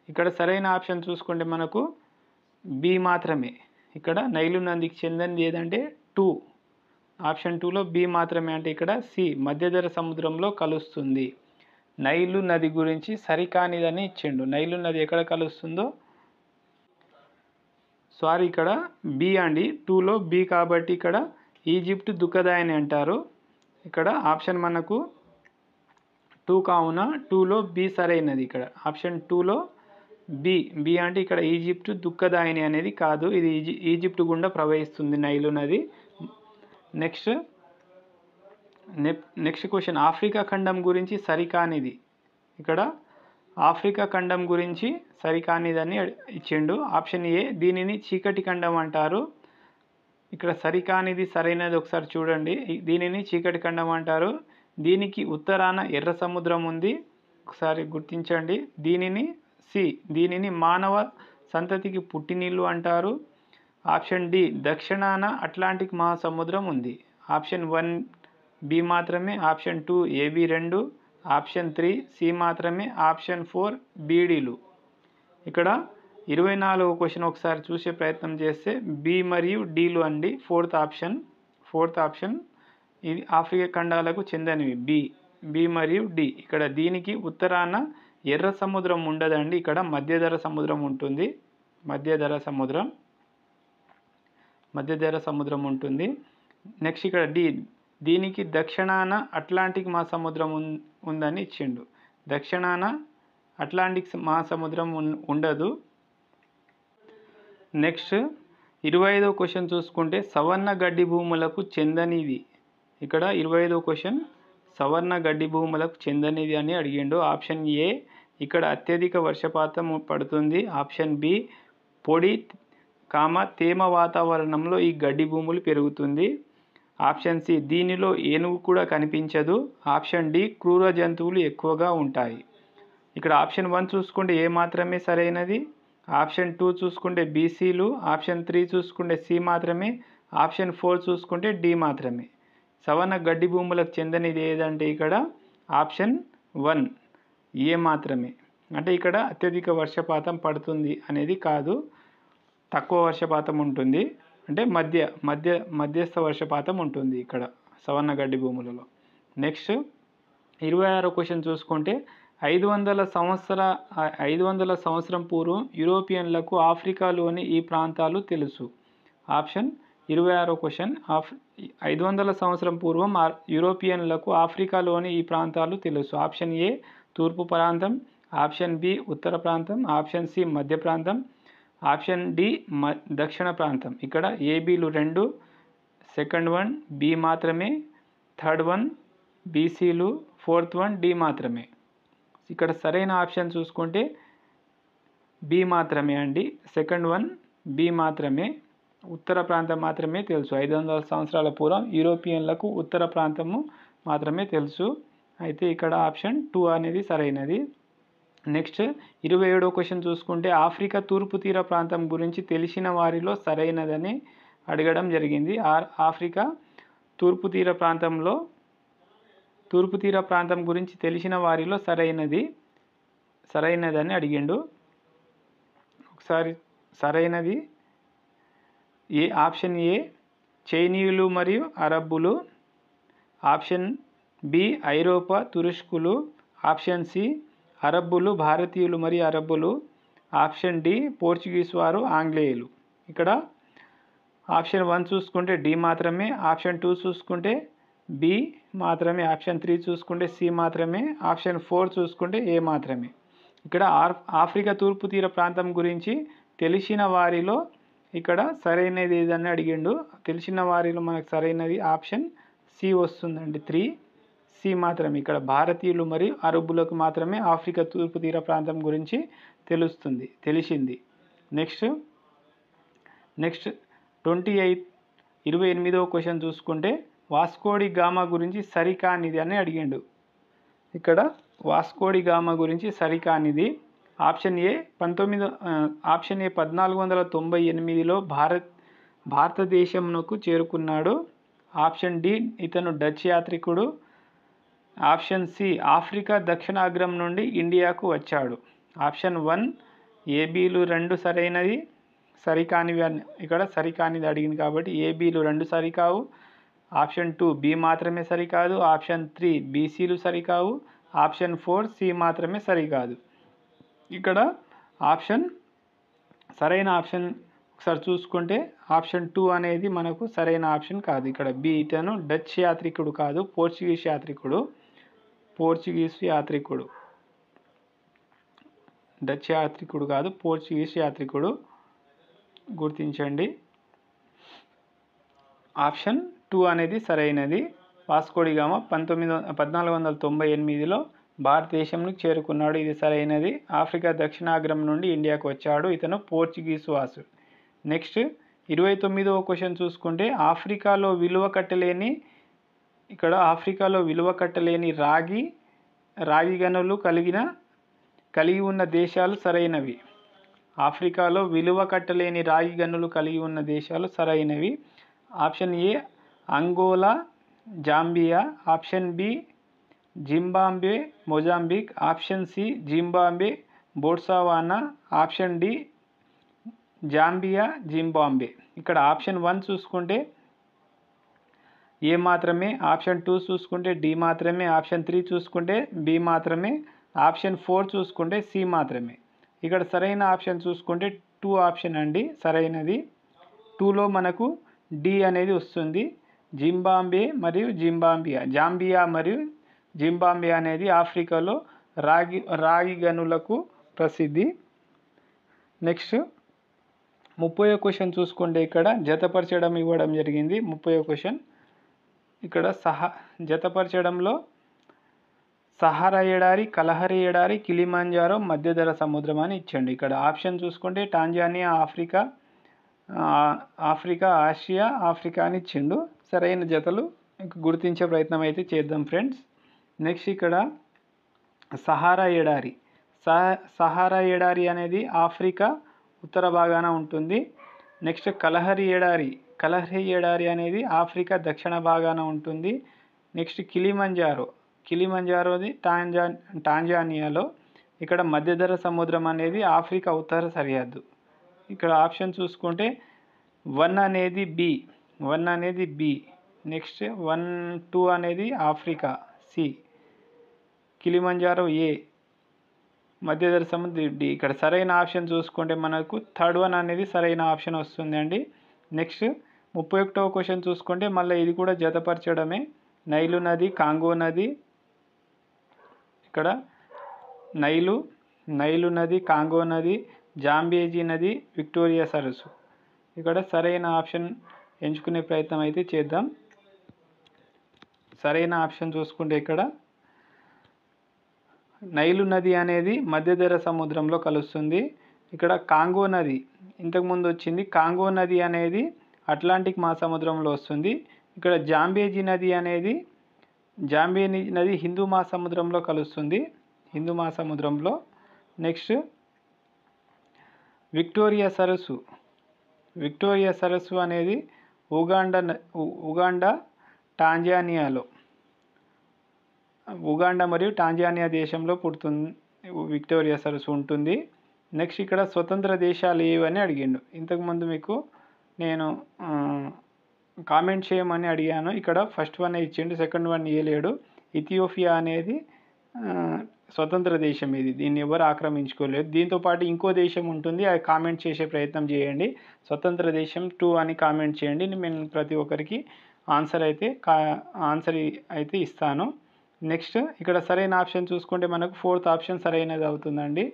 ఇక్కడ సరైన ఆప్షన్ చూసుకుంటే మనకు బి మాత్రమే. ఇక్కడ నైలు నదికి చెందినది ఏదంటే 2, ఆప్షన్ 2లో బి మాత్రమే. అంటే ఇక్కడ సి మధ్యధర సముద్రంలో కలుస్తుంది. నైలు నది గురించి సరికానిదని ఇచ్చిండు. నైలు నది ఎక్కడ కలుస్తుందో సారీ ఇక్కడ బి అండి, 2లో బి కాబట్టి ఇక్కడ ఈజిప్ట్ దుఃఖదాయిని అంటారు. ఇక్కడ ఆప్షన్ మనకు 2 కావున 2లో బి సరైనది. ఇక్కడ ఆప్షన్ 2లో బి అంటే ఇక్కడ ఈజిప్ట్ దుఃఖదాయిని అనేది కాదు, ఇది ఈజిప్ట్ గుండా ప్రవహిస్తుంది నైలు నది. నెక్స్ట్ క్వశ్చన్ ఆఫ్రికా ఖండం గురించి సరికానిది. ఇక్కడ ఆఫ్రికా ఖండం గురించి సరికానిదని ఇచ్చిండు. ఆప్షన్ ఏ దీనిని చీకటి ఖండం అంటారు. ఇక్కడ సరికానిది సరైనది ఒకసారి చూడండి. దీనిని చీకటి ఖండం అంటారు. దీనికి ఉత్తరాన ఎర్ర సముద్రం ఉంది, ఒకసారి గుర్తించండి. దీనిని మానవ సంతతికి పుట్టినీళ్ళు అంటారు. ఆప్షన్ డి దక్షిణాన అట్లాంటిక్ మహాసముద్రం ఉంది. ఆప్షన్ 1 బి మాత్రమే, ఆప్షన్ 2 ఏబి 2, ఆప్షన్ 3 సి మాత్రమే, ఆప్షన్ 4 బీడీలు. ఇక్కడ 24వ క్వశ్చన్ ఒకసారి చూసే ప్రయత్నం చేస్తే బి మరియు డీలు అండి. 4th ఆప్షన్ ఇది ఆఫ్రికా ఖండాలకు చెందినవి బి మరియు డి. ఇక్కడ దీనికి ఉత్తరాన ఎర్ర సముద్రం ఉండదండి, ఇక్కడ మధ్యధర సముద్రం ఉంటుంది. మధ్యధర సముద్రం ఉంటుంది. నెక్స్ట్ ఇక్కడ డి దీనికి దక్షిణాన అట్లాంటిక్ మహాసముద్రం ఉందని ఇచ్చిండు. దక్షిణాన అట్లాంటిక్ మహాసముద్రం ఉండదు. నెక్స్ట్ 25వ క్వశ్చన్ చూసుకుంటే సవర్ణ గడ్డి భూములకు చెందనిది. ఇక్కడ 25వ క్వశ్చన్ సవర్ణ గడ్డి భూములకు చెందనిది అని అడిగిండు. ఆప్షన్ ఏ ఇక్కడ అత్యధిక వర్షపాతం పడుతుంది. ఆప్షన్ బి పొడి తేమ వాతావరణంలో ఈ గడ్డి భూములు పెరుగుతుంది. ఆప్షన్ సి దీనిలో ఏనుగు కూడా కనిపించదు. ఆప్షన్ డి క్రూర జంతువులు ఎక్కువగా ఉంటాయి. ఇక్కడ ఆప్షన్ 1 చూసుకుంటే ఏ మాత్రమే సరైనది. ఆప్షన్ 2 చూసుకుంటే బీసీలు, ఆప్షన్ 3 చూసుకుంటే సి మాత్రమే, ఆప్షన్ 4 చూసుకుంటే డి మాత్రమే. సవర్ణ గడ్డి భూములకు చెందనిది ఏదంటే ఇక్కడ ఆప్షన్ 1 ఏ మాత్రమే. అంటే ఇక్కడ అత్యధిక వర్షపాతం పడుతుంది అనేది కాదు, తక్కువ వర్షపాతం ఉంటుంది. అంటే మధ్యస్థ వర్షపాతం ఉంటుంది ఇక్కడ సవర్ణ గడ్డి భూములలో. నెక్స్ట్ 26వ క్వశ్చన్ చూసుకుంటే 500 సంవత్సరం పూర్వం యూరోపియన్లకు ఆఫ్రికాలోని ఈ ప్రాంతాలు తెలుసు. ఆప్షన్ 26వ క్వశ్చన్ 500 సంవత్సరం పూర్వం యూరోపియన్లకు ఆఫ్రికాలోని ఈ ప్రాంతాలు తెలుసు. ఆప్షన్ ఏ తూర్పు ప్రాంతం, ఆప్షన్ బి ఉత్తర ప్రాంతం, ఆప్షన్ సి మధ్య ప్రాంతం, ఆప్షన్ డి దక్షిణ ప్రాంతం. ఇక్కడ ఏబీలు 2, సెకండ్ 1 బి మాత్రమే, థర్డ్ 1 బీసీలు, 4th 1 డి మాత్రమే. ఇక్కడ సరైన ఆప్షన్ చూసుకుంటే బి మాత్రమే అండి. సెకండ్ 1 బి మాత్రమే, ఉత్తర ప్రాంతం మాత్రమే తెలుసు. 500 సంవత్సరాల పూర్వం యూరోపియన్లకు ఉత్తర ప్రాంతము మాత్రమే తెలుసు. అయితే ఇక్కడ ఆప్షన్ 2 అనేది సరైనది. నెక్స్ట్ 27వ క్వశ్చన్ చూసుకుంటే ఆఫ్రికా తూర్పు తీర ప్రాంతం గురించి తెలిసిన వారిలో సరైనదని అడగడం జరిగింది. ఆఫ్రికా తూర్పు తీర ప్రాంతం గురించి తెలిసిన వారిలో సరైనదని అడిగిండు. ఒకసారి సరైనది ఆప్షన్ ఏ చైనీయులు మరియు అరబ్బులు, ఆప్షన్ బి ఐరోపా తురుష్కులు, ఆప్షన్ సి అరబ్బులు భారతీయులు మరియు అరబ్బులు, ఆప్షన్ డి పోర్చుగీస్ వారు ఆంగ్లేయులు. ఇక్కడ ఆప్షన్ 1 చూసుకుంటే డి మాత్రమే, ఆప్షన్ 2 చూసుకుంటే బి మాత్రమే, ఆప్షన్ 3 చూసుకుంటే సి మాత్రమే, ఆప్షన్ 4 చూసుకుంటే ఏ మాత్రమే. ఇక్కడ ఆఫ్రికా తూర్పు తీర ప్రాంతం గురించి తెలిసిన వారిలో ఇక్కడ సరైనది ఏదని అడిగిండు. తెలిసిన వారిలో మనకు సరైనది ఆప్షన్ సి వస్తుందండి. 3 సి మాత్రమే. ఇక్కడ భారతీయులు మరియు అరబ్బులకు మాత్రమే ఆఫ్రికా తూర్పు తీర ప్రాంతం గురించి తెలిసింది. నెక్స్ట్ 28వ క్వశ్చన్ చూసుకుంటే వాస్కోడి గామా గురించి సరికానిది అని అడిగిండు. ఇక్కడ వాస్కోడి గామా గురించి సరికానిది ఆప్షన్ ఏ 1498లో భారతదేశంకు చేరుకున్నాడు. ఆప్షన్ డి ఇతను డచ్ యాత్రికుడు. ఆప్షన్ సి ఆఫ్రికా దక్షిణాగ్రం నుండి ఇండియాకు వచ్చాడు. ఆప్షన్ 1 ఏబీలు 2 సరైనది, సరికానివి ఇక్కడ సరికానిది అడిగింది కాబట్టి ఏబీలు 2 సరికావు. ఆప్షన్ 2 బి మాత్రమే సరికాదు. ఆప్షన్ 3 బీసీలు సరికావు. ఆప్షన్ 4 సి మాత్రమే సరికాదు. ఇక్కడ సరైన ఆప్షన్ ఒకసారి చూసుకుంటే ఆప్షన్ 2 అనేది మనకు సరైన ఆప్షన్ కాదు. ఇక్కడ బి ఇతను డచ్ యాత్రికుడు కాదు, పోర్చుగీస్ యాత్రికుడు. డచ్ యాత్రికుడు కాదు, పోర్చుగీస్ యాత్రికుడు, గుర్తించండి. ఆప్షన్ 2 అనేది సరైనది. వాస్కోడి గామా 1498లో భారతదేశంకు చేరుకున్నాడు. ఇది సరైనది. ఆఫ్రికా దక్షిణాగ్రం నుండి ఇండియాకు వచ్చాడు. ఇతను పోర్చుగీస్ వాసు. నెక్స్ట్ 29వ క్వశ్చన్ చూసుకుంటే ఆఫ్రికాలో విలువ కట్టలేని రాగి గనులు కలిగి ఉన్న దేశాలు సరైనవి. ఆఫ్రికాలో విలువ కట్టలేని రాగి గనులు కలిగి ఉన్న దేశాలు సరైనవి. Option A Angola, Zambia. Option B Zimbabwe, Mozambique. Option C Zimbabwe, Botswana. Option D Zambia, Zimbabwe. ఇక్కడ ఆప్షన్ 1 చూసుకుంటే ఏ మాత్రమే. ఆప్షన్ 2 చూసుకుంటే డి మాత్రమే. ఆప్షన్ 3 చూసుకుంటే బి మాత్రమే. ఆప్షన్ 4 చూసుకుంటే సి మాత్రమే. ఇక్కడ సరైన ఆప్షన్ చూసుకుంటే 2 ఆప్షన్ అండి సరైనది. 2లో మనకు డి అనేది వస్తుంది. జాంబియా మరియు జింబాబ్వే అనేది ఆఫ్రికాలో రాగి గనులకు ప్రసిద్ధి. నెక్స్ట్ 30వ క్వశ్చన్ చూసుకుంటే ఇక్కడ జతపరచడం ఇవ్వడం జరిగింది. 30వ క్వశ్చన్ ఇక్కడ జతపరచడంలో సహారా ఎడారి, కలహరి ఎడారి, కిలిమంజారో, మధ్యధరా సముద్రం అని ఇచ్చండి. ఇక్కడ ఆప్షన్ చూసుకుంటే టాంజానియా, ఆఫ్రికా, ఆసియా, ఆఫ్రికా అని ఇచ్చిండు. సరైన జతలు గుర్తించే ప్రయత్నం అయితే చేద్దాం ఫ్రెండ్స్. నెక్స్ట్ ఇక్కడ సహారా ఎడారి అనేది ఆఫ్రికా ఉత్తర భాగాన ఉంటుంది. నెక్స్ట్ కలహరి ఎడారి అనేది ఆఫ్రికా దక్షిణ భాగాన ఉంటుంది. నెక్స్ట్ కిలిమంజారోది టాంజానియాలో. ఇక్కడ మధ్యధరా సముద్రం అనేది ఆఫ్రికా ఉత్తర సరిహద్దు. ఇక్కడ ఆప్షన్ చూసుకుంటే 1 అనేది బి. నెక్స్ట్ 1, 2 అనేది ఆఫ్రికా, సి. కిలిమంజారో ఏ, మధ్యధరా సముద్రం డి. ఇక్కడ సరైన ఆప్షన్ చూసుకుంటే మనకు 3rd 1 అనేది సరైన ఆప్షన్ వస్తుంది అండి. నెక్స్ట్ 31వ క్వశ్చన్ చూసుకుంటే మళ్ళీ ఇది కూడా జతపరచడమే. నైలు నది, కాంగో నది. ఇక్కడ నైలు నది, కాంగో నది, జాంబేజీ నది, విక్టోరియా సరస్సు. ఇక్కడ సరైన ఆప్షన్ ఎంచుకునే ప్రయత్నం అయితే చేద్దాం. సరైన ఆప్షన్ చూసుకుంటే ఇక్కడ నైలు నది అనేది మధ్యధరా సముద్రంలో కలుస్తుంది. ఇక్కడ కాంగో నది ఇంతకుముందు వచ్చింది. కాంగో నది అనేది అట్లాంటిక్ మహాసముద్రంలో వస్తుంది. ఇక్కడ జాంబేజీ నది హిందూ మహాసముద్రంలో కలుస్తుంది, హిందూ మహాసముద్రంలో. నెక్స్ట్ విక్టోరియా సరస్సు అనేది ఉగాండా మరియు టాంజానియా దేశంలో విక్టోరియా సరస్సు ఉంటుంది. నెక్స్ట్ ఇక్కడ స్వతంత్ర దేశాలు ఏవని అడిగిండు. ఇంతకుముందు మీకు నేను కామెంట్ చేయమని అడిగాను. ఇక్కడ ఫస్ట్ 1 ఇచ్చిండు, సెకండ్ 1 ఇవ్వలేడు. ఇథియోపియా అనేది స్వతంత్ర దేశం. దీన్ని ఎవరు ఆక్రమించుకోలేదు. దీంతోపాటు ఇంకో దేశం ఉంటుంది, అది కామెంట్ చేసే ప్రయత్నం చేయండి. స్వతంత్ర దేశం 2 అని కామెంట్ చేయండి. నేను ప్రతి ఒక్కరికి ఆన్సర్ అయితే ఇస్తాను. నెక్స్ట్ ఇక్కడ సరైన ఆప్షన్ చూసుకుంటే మనకు 4th ఆప్షన్ సరైనది అవుతుందండి.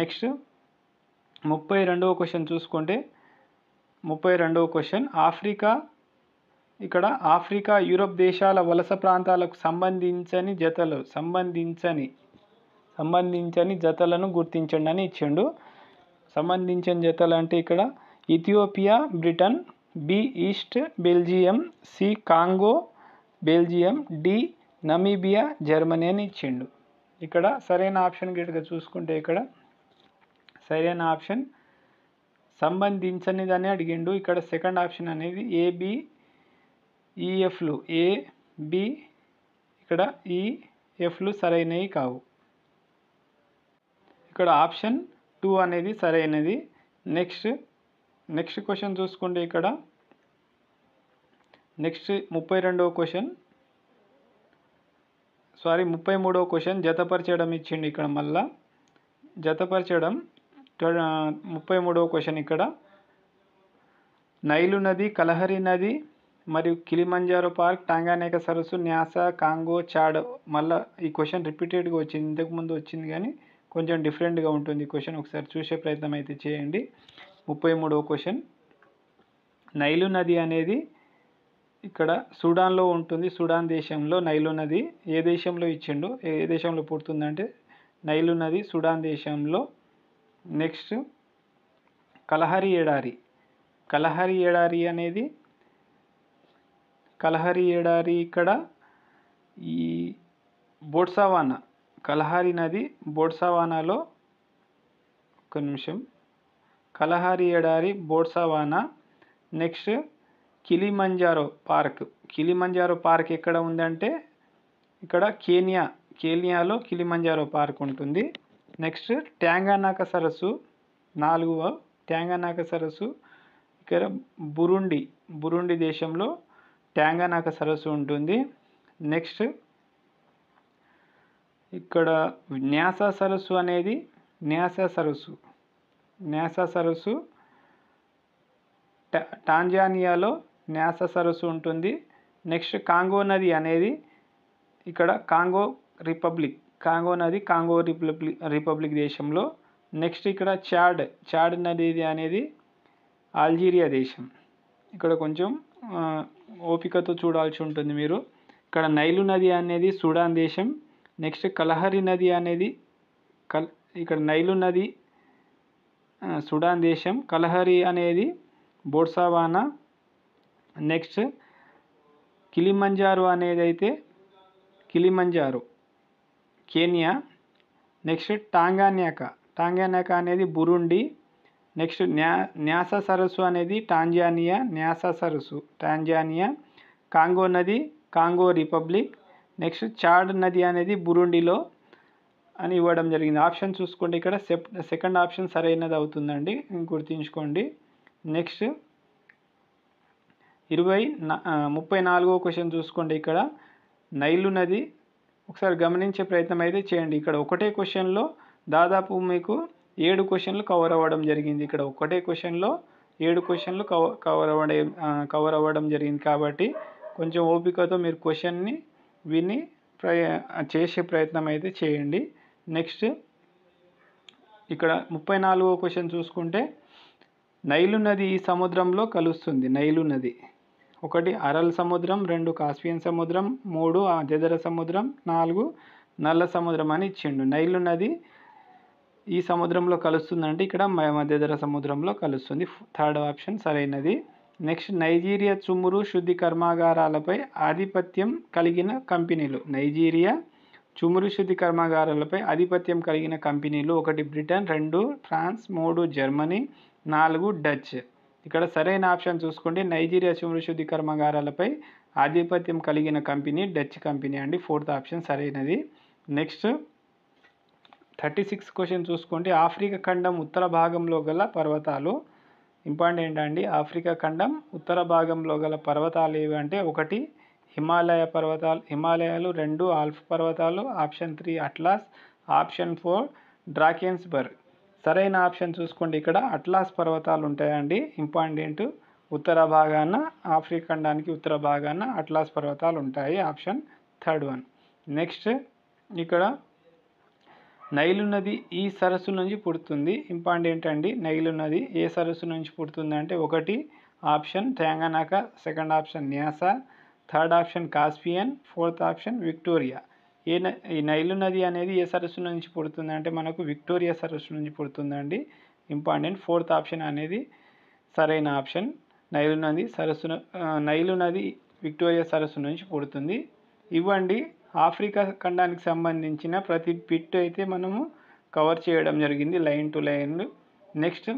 నెక్స్ట్ 32వ క్వశ్చన్ చూసుకుంటే 32వ క్వశ్చన్ ఇక్కడ ఆఫ్రికా యూరోప్ దేశాల వలస ప్రాంతాలకు సంబంధించని జతలను గుర్తించండి అని ఇచ్చిండు. సంబంధించిన జతలు అంటే ఇక్కడ Ethiopia Britain, B East Belgium, C Congo Belgium, D Namibia Germany అని ఇచ్చిండు. ఇక్కడ సరైన ఆప్షన్ గిట్గా చూసుకుంటే ఇక్కడ సరైన ఆప్షన్ సంబంధించనిదని అడిగిండు. ఇక్కడ సెకండ్ ఆప్షన్ అనేది ఏబిఈఎఫ్లు ఏబి ఇక్కడ ఈఎఫ్లు సరైనవి కావు. ఇక్కడ ఆప్షన్ 2 అనేది సరైనది. నెక్స్ట్ క్వశ్చన్ చూసుకుంటే ఇక్కడ నెక్స్ట్ 33వ క్వశ్చన్ జతపరచడం ఇచ్చిండు. ఇక్కడ మళ్ళా జతపరచడం 33వ క్వశ్చన్ ఇక్కడ నైలు నది, కలహరి నది మరియు కిలిమంజారో పార్క్, టాంగానేకా సరస్సు, న్యాసా, కాంగో, చాడ్. మళ్ళీ ఈ క్వశ్చన్ రిపీటెడ్గా వచ్చింది, ఇంతకుముందు వచ్చింది కానీ కొంచెం డిఫరెంట్గా ఉంటుంది క్వశ్చన్. ఒకసారి చూసే ప్రయత్నం అయితే చేయండి. 33వ క్వశ్చన్ నైలు నది అనేది ఇక్కడ సూడాన్లో ఉంటుంది. సూడాన్ దేశంలో నైలు నది ఏ దేశంలో ఇచ్చిండు, ఏ దేశంలో పుడుతుందంటే నైలు నది సూడాన్ దేశంలో. నెక్స్ట్ కలహరి ఎడారి ఇక్కడ ఈ బోట్సావానా, కలహరి నది బోట్సావానాలో, కలహరి ఎడారి బోట్సావానా. నెక్స్ట్ కిలిమంజారో పార్క్ ఎక్కడ ఉందంటే ఇక్కడ కేనియాలో కిలిమంజారో పార్క్ ఉంటుంది. నెక్స్ట్ ట్యాంగానాకా సరస్సు, 4వ ట్యాంగానాకా సరస్సు ఇక్కడ బురుండి దేశంలో ట్యాంగానాకా సరస్సు ఉంటుంది. నెక్స్ట్ ఇక్కడ న్యాసా సరస్సు టాంజానియాలో న్యాసా సరస్సు ఉంటుంది. నెక్స్ట్ కాంగో నది అనేది ఇక్కడ కాంగో రిపబ్లిక్ దేశంలో. నెక్స్ట్ ఇక్కడ చాడ్ నది అనేది అల్జీరియా దేశం. ఇక్కడ కొంచెం ఓపికతో చూడాల్సి ఉంటుంది మీరు. ఇక్కడ నైలు నది అనేది సూడాన్ దేశం. నెక్స్ట్ కలహరి నది అనేది ఇక్కడ నైలు నది సూడాన్ దేశం, కలహరి అనేది బోట్సావానా. నెక్స్ట్ కిలిమంజారో అనేది అయితే కేనియా. నెక్స్ట్ టాంగానాకా అనేది బురుండి. నెక్స్ట్ న్యాసా సరస్సు అనేది టాంజానియా. కాంగో నది కాంగో రిపబ్లిక్. నెక్స్ట్ చాడ్ నది అనేది బురుండిలో అని ఇవ్వడం జరిగింది. ఆప్షన్ చూసుకోండి, ఇక్కడ సెకండ్ ఆప్షన్ సరైనది అవుతుందండి, గుర్తుంచుకోండి. నెక్స్ట్ 34వ క్వశ్చన్ చూసుకోండి. ఇక్కడ నైలు నది ఒకసారి గమనించే ప్రయత్నం అయితే చేయండి. ఇక్కడ ఒకటే క్వశ్చన్లో దాదాపు మీకు 7 క్వశ్చన్లు కవర్ అవ్వడం జరిగింది. ఇక్కడ ఒకటే క్వశ్చన్లో 7 క్వశ్చన్లు కవర్ అవ్వడం జరిగింది. కాబట్టి కొంచెం ఓపికతో మీరు క్వశ్చన్ని విని చేసే ప్రయత్నం అయితే చేయండి. నెక్స్ట్ ఇక్కడ 34వ క్వశ్చన్ చూసుకుంటే నైలు నది ఈ సముద్రంలో కలుస్తుంది. నైలు నది 1 అరల్ సముద్రం, 2 కాస్పియన్ సముద్రం, 3 మధ్యధరా సముద్రం, 4 నల్ల సముద్రం అని ఇచ్చిండు. నైలు నది ఈ సముద్రంలో కలుస్తుందంటే ఇక్కడ మధ్యధరా సముద్రంలో కలుస్తుంది. థర్డ్ ఆప్షన్ సరైనది. నెక్స్ట్ నైజీరియా చమురు శుద్ధి కర్మాగారాలపై ఆధిపత్యం కలిగిన కంపెనీలు. నైజీరియా చమురు శుద్ధి కర్మాగారాలపై ఆధిపత్యం కలిగిన కంపెనీలు 1 బ్రిటన్, 2 ఫ్రాన్స్, 3 జర్మనీ, 4 డచ్. ఇక్కడ సరైన ఆప్షన్ చూసుకోండి, నైజీరియా చమురు శుద్ధి కర్మాగారాలపై ఆధిపత్యం కలిగిన కంపెనీ డచ్ కంపెనీ అండి. ఫోర్త్ ఆప్షన్ సరైనది. నెక్స్ట్ 36 క్వశ్చన్ చూసుకోండి. ఆఫ్రికా ఖండం ఉత్తర భాగంలో గల పర్వతాలు. ఇంపార్టెంట్ అండి. ఆఫ్రికా ఖండం ఉత్తర భాగంలో గల పర్వతాలు ఏవి అంటే 1 హిమాలయాలు, 2 ఆల్ప్స్ పర్వతాలు, ఆప్షన్ 3 అట్లాస్, ఆప్షన్ 4 డ్రాకెన్స్బర్గ్. సరైన ఆప్షన్ చూసుకోండి, ఇక్కడ అట్లాస్ పర్వతాలు ఉంటాయండి. ఇంపార్టెంట్, ఉత్తర భాగాన ఆఫ్రికా ఖండానికి ఉత్తర భాగాన అట్లాస్ పర్వతాలు ఉంటాయి. Option third one. నెక్స్ట్ ఇక్కడ నైలు నది ఈ సరస్సు నుంచి పుడుతుంది. ఇంపార్టెంట్ అండి. నైలు నది ఏ సరస్సు నుంచి పుడుతుంది అంటే 1 ఆప్షన్ తెలంగాణక, second option Nyasa, third option Caspian, fourth option Victoria. ఈ నైలు నది అనేది ఏ సరస్సు నుంచి పుడుతుంది అంటే మనకు విక్టోరియా సరస్సు నుంచి పుడుతుందండి. ఇంపార్టెంట్. ఫోర్త్ ఆప్షన్ అనేది సరైన ఆప్షన్. నైలు నది విక్టోరియా సరస్సు నుంచి పుడుతుంది. ఇవ్వండి ఆఫ్రికా ఖండానికి సంబంధించిన ప్రతి బిట్ అయితే మనము కవర్ చేయడం జరిగింది లైన్ టు లైన్. నెక్స్ట్,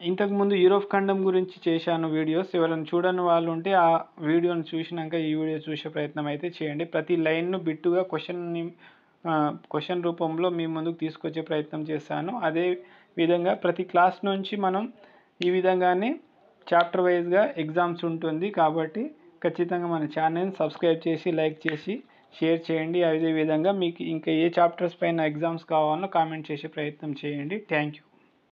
ఇంతకుముందు యూరోప్ ఖండం గురించి చేశాను వీడియోస్. ఎవరైనా చూడని వాళ్ళు ఉంటే ఆ వీడియోని చూసినాక ఈ వీడియో చూసే ప్రయత్నం అయితే చేయండి. ప్రతి లైన్ను బిట్టుగా క్వశ్చన్ రూపంలో మీ ముందుకు తీసుకొచ్చే ప్రయత్నం చేశాను. అదే విధంగా ప్రతి క్లాస్ నుంచి మనం ఈ విధంగానే చాప్టర్ వైజ్గా ఎగ్జామ్స్ ఉంటుంది. కాబట్టి ఖచ్చితంగా మన ఛానల్ని సబ్స్క్రైబ్ చేసి, లైక్ చేసి, షేర్ చేయండి. అదేవిధంగా మీకు ఇంకా ఏ చాప్టర్స్ పైన ఎగ్జామ్స్ కావాలో కామెంట్ చేసే ప్రయత్నం చేయండి. Thank you.